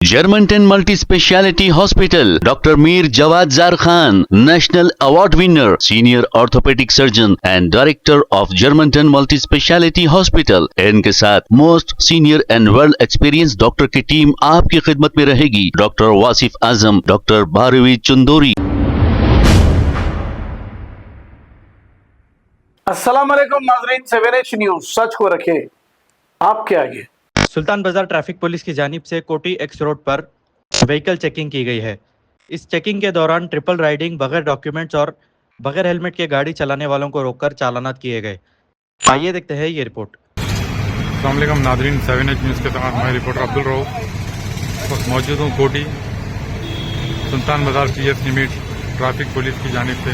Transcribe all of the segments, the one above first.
Germantown Multi Speciality Hospital, Dr. Mir Jawad Zar Khan, National Award winner, Senior Orthopedic Surgeon and Director of Germantown Multi Speciality Hospital। इनके साथ most senior and world experience doctor की team आपकी खिदमत में रहेगी। Doctor Wasif Azam, doctor Bharvi Chandori. अस्सलाम वालेकुम नाज़रीन, 7H न्यूज सच को रखे आपके आगे। सुल्तान बाजार ट्रैफिक पुलिस की जानिब से कोटी एक्स रोड पर व्हीकल चेकिंग की गई है। इस चेकिंग के दौरान ट्रिपल राइडिंग, बगैर डॉक्यूमेंट्स और बगैर हेलमेट के गाड़ी चलाने वालों को रोककर चालानात किए गए। आइए देखते हैं ये रिपोर्ट। अस्सलाम वालेकुम नाज़रीन, 7H न्यूज़ के तहत मैं रिपोर्टर अब्दुल रऊफ बस मौजूद हूँ कोटी सुल्तान बाजार CS लिमिट ट्रैफिक पुलिस की जानिब से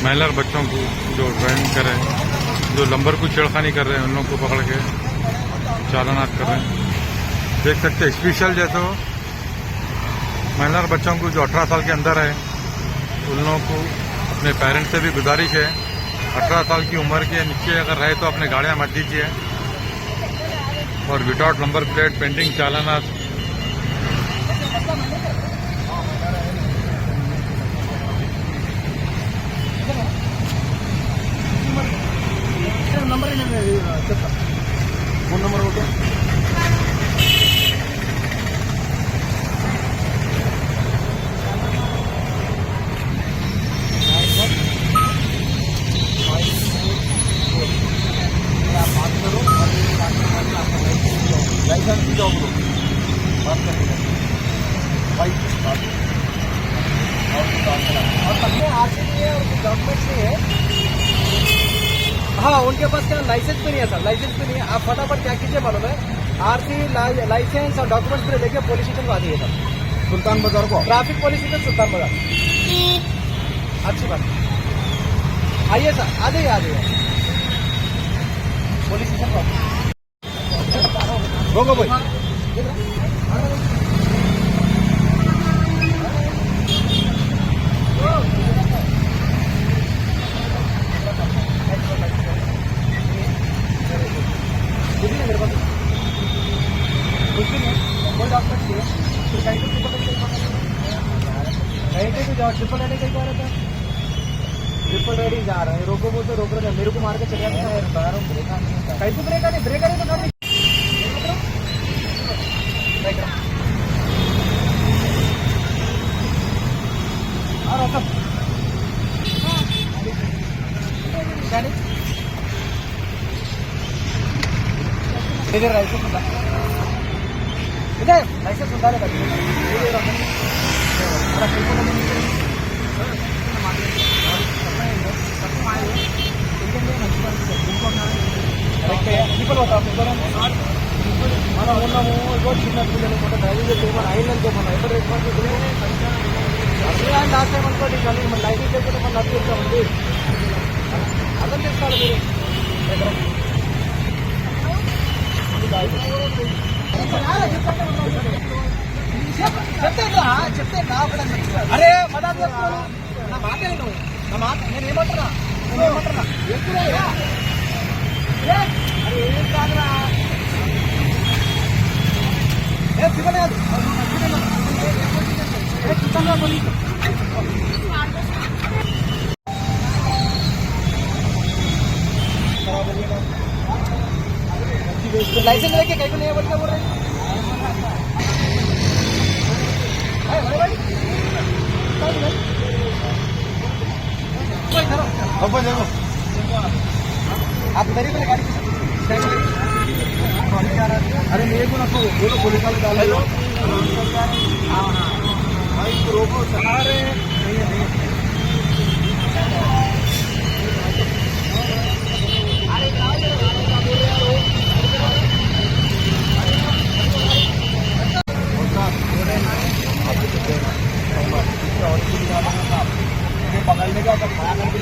महिला बच्चों को जो ड्राइविंग कर रहे हैं, जो लंबर को छेड़खानी कर रहे हैं, उन लोगों को पकड़ के चालानात कर रहे हैं। देख सकते हैं स्पेशल जैसे महिला बच्चों को जो 18 साल के अंदर है, उन लोगों को अपने पेरेंट्स से भी गुजारिश है 18 साल की उम्र के नीचे अगर रहे तो अपने गाड़ियाँ मत दीजिए और विदाउट नंबर प्लेट पेंडिंग चालानात फोन नंबर हो गया। लाइसेंस जाओ बात करेंगे और सबने आरसी नहीं है और डॉक्यूमेंट्स नहीं है। हाँ, उनके पास क्या लाइसेंस भी नहीं है सर, लाइसेंस भी नहीं है। आप फटाफट क्या कीजिए मालूम है, आरसी लाइसेंस और डॉक्यूमेंट्स भी लेके पुलिस स्टेशन को आ जाइए सर, सुल्तान बाजार को, ट्रैफिक पुलिस स्टेशन सुल्तान बाजार। अच्छी बात, आइए सर, आ जाइए पुलिस स्टेशन को। गो भाई मेरे पास कुछ भी नहीं, कोई डॉक्टर चाहिए फिर कहीं तो जाओ, ट्रिपल राइडिंग कहीं जा रहा था, ट्रिपल राइडिंग जा रहा है, रोको बोलते रोक रहे थे, मेरे को मार के चले जाता है। कहीं तो ब्रेक नहीं, ब्रेक नहीं तो कर इधर लाइसेंस उतारे people होता మనం ఉన్నాము రోడ్ చిన్నప్పుడు డ్రైవింగ్ చేయమని ఐదు మనం ఎవరు రెస్పాన్సిబిలిటీ అసలు లాస్ట్ టైం అనుకోండి, కానీ మన లైటింగ్ చేయకుండా మనం నచ్చి చెప్తామండి, అర్థం చేసుకోవాలి మీరు। చెప్తే అరే మదా చెప్తాను, నా మాట నా మాట నేనేమంటున్నా అరే ఏం కాదురా, लाइसेंस लेके कहीं को नहीं बोल क्या बोल रहे हैं। आप मेरी को गाड़ी अरे मेरे को ना बोलो पुलिस वाले डाल लो भाई, रोको अरे नहीं पकड़ने का खाया करके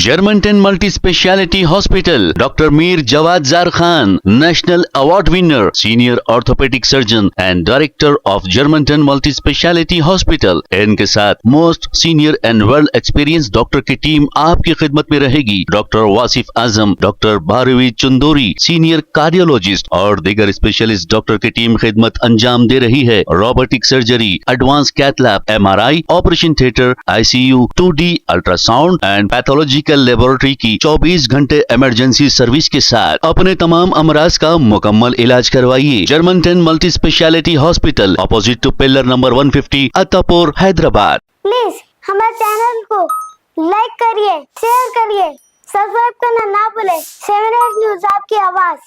Germanton multi speciality hospital, doctor Mir Jawad Zar Khan, national award winner, senior orthopaedic surgeon and director of Germanton multi speciality hospital. इनके साथ most senior and well experience doctor की टीम आपकी खिदमत में रहेगी। Doctor Wasif Azam, doctor Bharvi Chandori, senior cardiologist और दीगर स्पेशलिस्ट डॉक्टर की टीम खिदमत अंजाम दे रही है। Robotic surgery, advance cath lab, MRI, operation theatre, ICU, 2D ultrasound and pathological laboratory की 24 घंटे इमरजेंसी सर्विस के साथ अपने तमाम अमराज का मुकम्मल इलाज करवाइए। Germanten multi speciality hospital, opposite to pillar number 150, Attapur, Hyderabad. Please हमारे चैनल को लाइक करिए, शेयर करिए, सब्सक्राइब करना ना भूले। 7 न्यूज़ आपकी आवाज।